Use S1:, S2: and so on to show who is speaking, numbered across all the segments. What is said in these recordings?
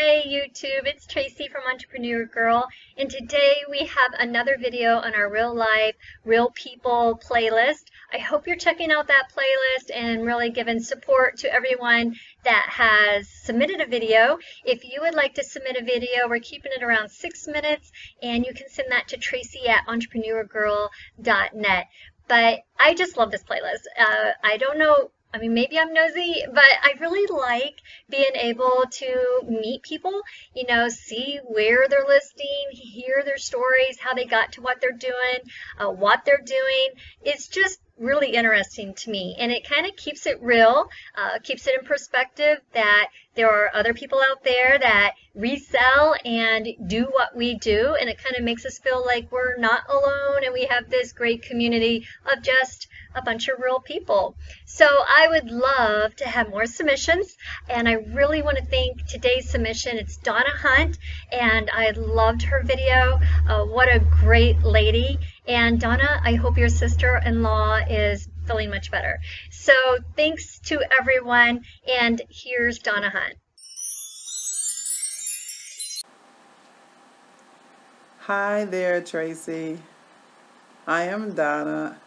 S1: Hi YouTube, it's Tracy from Entrepreneur Girl, and today we have another video on our Real Life, Real People playlist. I hope you're checking out that playlist and really giving support to everyone that has submitted a video. If you would like to submit a video, we're keeping it around 6 minutes, and you can send that to tracy@entrepreneurgirl.net. But I just love this playlist. I don't know, I mean, maybe I'm nosy, but I really like being able to meet people, see where they're listing, hear their stories, how they got to what they're doing, what they're doing. It's just really interesting to me, and it kind of keeps it real, keeps it in perspective that there are other people out there that resell and do what we do, and it kind of makes us feel like we're not alone and we have this great community of just a bunch of real people. So I would love to have more submissions, and I really want to thank today's submission. It's Donna Hunt, and I loved her video. What a great lady. And Donna, I hope your sister-in-law is feeling much better. So thanks to everyone, and here's Donna Hunt.
S2: Hi there, Tracy. I am Donna,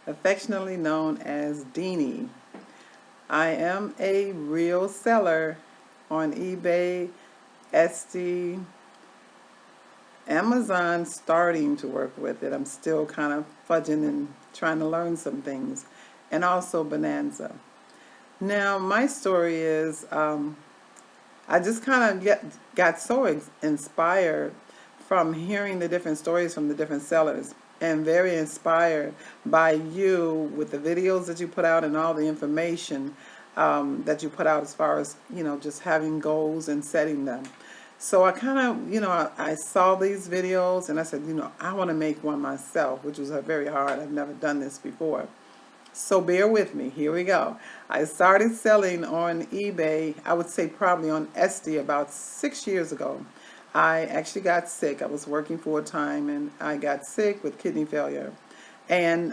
S2: affectionately known as Deanie. I am a real seller on eBay, Etsy, Amazon, starting to work with it. I'm still kind of fudging and trying to learn some things, and also Bonanza. Now, my story is I just kind of got so inspired from hearing the different stories from the different sellers, and very inspired by you with the videos that you put out and all the information that you put out as far as, just having goals and setting them. So I kind of, I saw these videos and I said, I want to make one myself, which was very hard. I've never done this before. So bear with me. Here we go. I started selling on eBay, I would say probably on Etsy, about 6 years ago. I actually got sick. I was working full-time and I got sick with kidney failure. And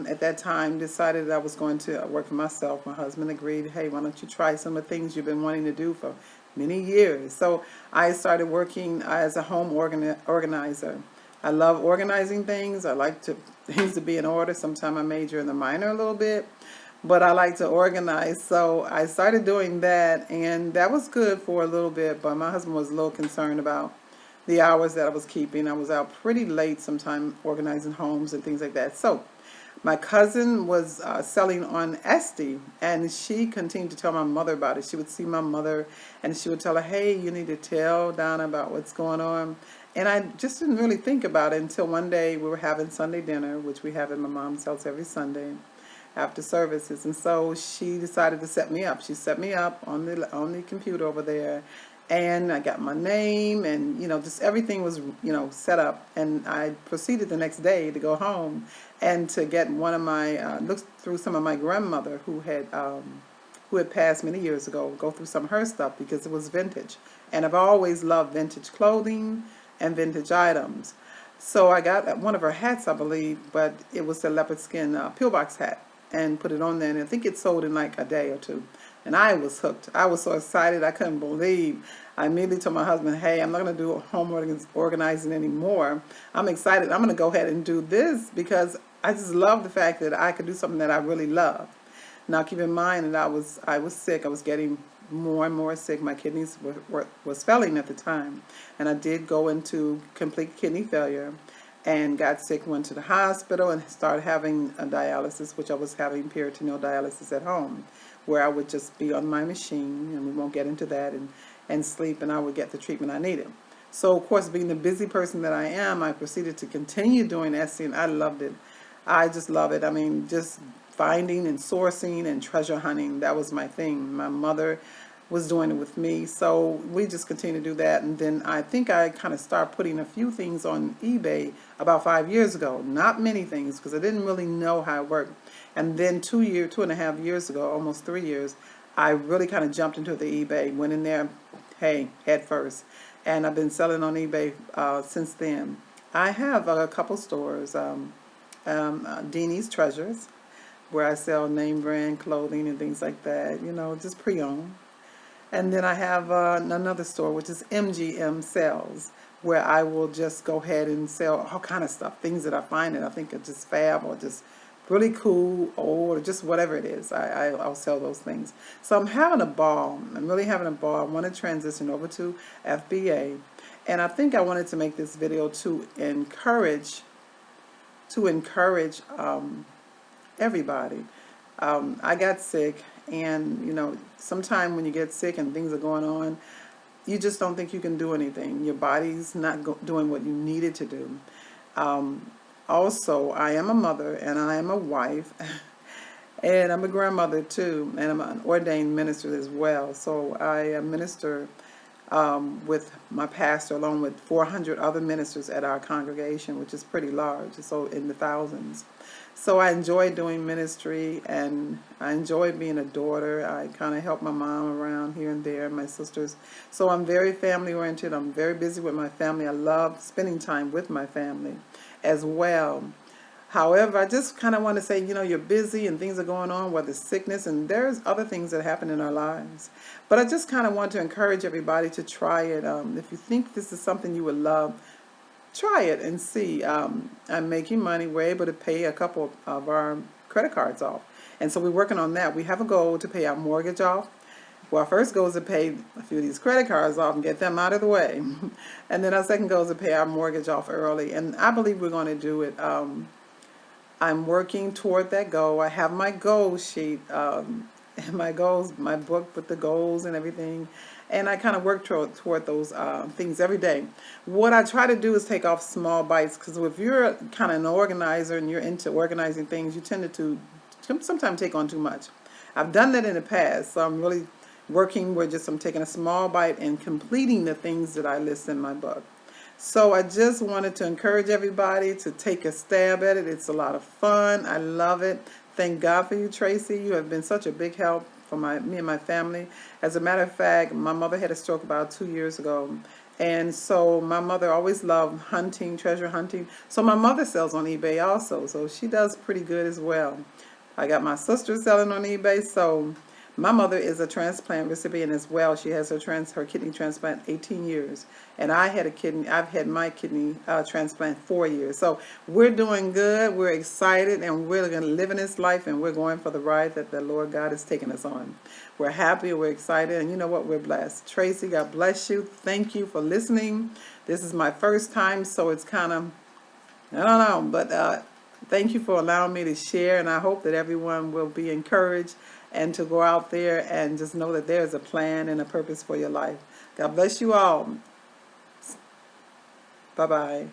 S2: at that time decided that I was going to work for myself. My husband agreed, hey, why don't you try some of the things you've been wanting to do for many years. So I started working as a home organizer. I love organizing things. I like things to be in order. Sometimes I major in the minor a little bit, but I like to organize. So I started doing that, and that was good for a little bit, but my husband was a little concerned about the hours that I was keeping. I was out pretty late sometimes organizing homes and things like that. So my cousin was selling on Etsy, and she continued to tell my mother about it. She would see my mother, and she would tell her, hey, you need to tell Donna about what's going on. And I just didn't really think about it until one day we were having Sunday dinner, which we have at my mom's house every Sunday after services. And so she decided to set me up. She set me up on the computer over there, and I got my name, and just everything was set up. And I proceeded the next day to go home and to get one of my look through some of my grandmother who had passed many years ago, go through some of her stuff because it was vintage, and I've always loved vintage clothing and vintage items. So I got one of her hats, I believe, but it was a leopard skin pillbox hat, and put it on there, and I think it sold in like a day or two. And I was hooked. I was so excited I couldn't believe. I immediately told my husband, hey, I'm not going to do home organizing anymore. I'm excited. I'm going to go ahead and do this because I just love the fact that I could do something that I really love. Now, keep in mind that I was sick. I was getting more and more sick. My kidneys was failing at the time, and I did go into complete kidney failure and got sick, went to the hospital, and started having a dialysis, which I was having peritoneal dialysis at home, where I would just be on my machine, and we won't get into that, and sleep, and I would get the treatment I needed. So, of course, being the busy person that I am, I proceeded to continue doing Etsy, and I loved it. I just love it. I mean, just finding and sourcing and treasure hunting, that was my thing. My mother was doing it with me, so we just continue to do that. And then I think I kind of started putting a few things on eBay about 5 years ago. Not many things, because I didn't really know how it worked. And then 2.5 years ago, almost 3 years, I really kind of jumped into the eBay, went in there, hey, head first. And I've been selling on eBay since then. I have a couple stores, Deanie's Treasures, where I sell name brand clothing and things like that, just pre-owned. And then I have another store, which is MGM Sales, where I will just go ahead and sell all kind of stuff, things that I find that I think are just fab or just really cool, or just whatever it is. I'll sell those things. So I'm having a ball. I'm really having a ball. I want to transition over to FBA. And I think I wanted to make this video to encourage everybody. I got sick, and sometime when you get sick and things are going on, you just don't think you can do anything. Your body's not doing what you need it to do. Also, I am a mother and I am a wife, and I'm a grandmother too, and I'm an ordained minister as well. So I minister with my pastor along with 400 other ministers at our congregation, which is pretty large, so in the thousands. So I enjoy doing ministry, and I enjoy being a daughter. I kind of help my mom around here and there, my sisters. So I'm very family oriented. I'm very busy with my family. I love spending time with my family as well. However, I just kind of want to say, you're busy and things are going on, whether it's sickness, and there's other things that happen in our lives. But I just kind of want to encourage everybody to try it. If you think this is something you would love, try it and see. I'm making money. We're able to pay a couple of our credit cards off. And so we're working on that. We have a goal to pay our mortgage off. Well, our first goal is to pay a few of these credit cards off and get them out of the way. And then our second goal is to pay our mortgage off early. And I believe we're going to do it. I'm working toward that goal. I have my goal sheet, my goals, my book with the goals and everything, and I kind of work toward those things every day. What I try to do is take off small bites, because if you're kind of an organizer and you're into organizing things, you tend to sometimes take on too much. I've done that in the past, so I'm really working where I'm taking a small bite and completing the things that I list in my book. So I just wanted to encourage everybody to take a stab at it. It's a lot of fun. I love it. Thank God for you, Tracy. You have been such a big help for me and my family. As a matter of fact, my mother had a stroke about 2 years ago. And so my mother always loved hunting, treasure hunting. So my mother sells on eBay also. So she does pretty good as well. I got my sister selling on eBay. So my mother is a transplant recipient as well. She has her kidney transplant 18 years. And I've had my kidney transplant 4 years. So we're doing good. We're excited, and we're going to live in this life, and we're going for the ride that the Lord God has taken us on. We're happy, we're excited, and you know what? We're blessed. Tracy, God bless you. Thank you for listening. This is my first time, so it's kind of, I don't know, but thank you for allowing me to share, and I hope that everyone will be encouraged and to go out there and just know that there's a plan and a purpose for your life. God bless you all. Bye-bye.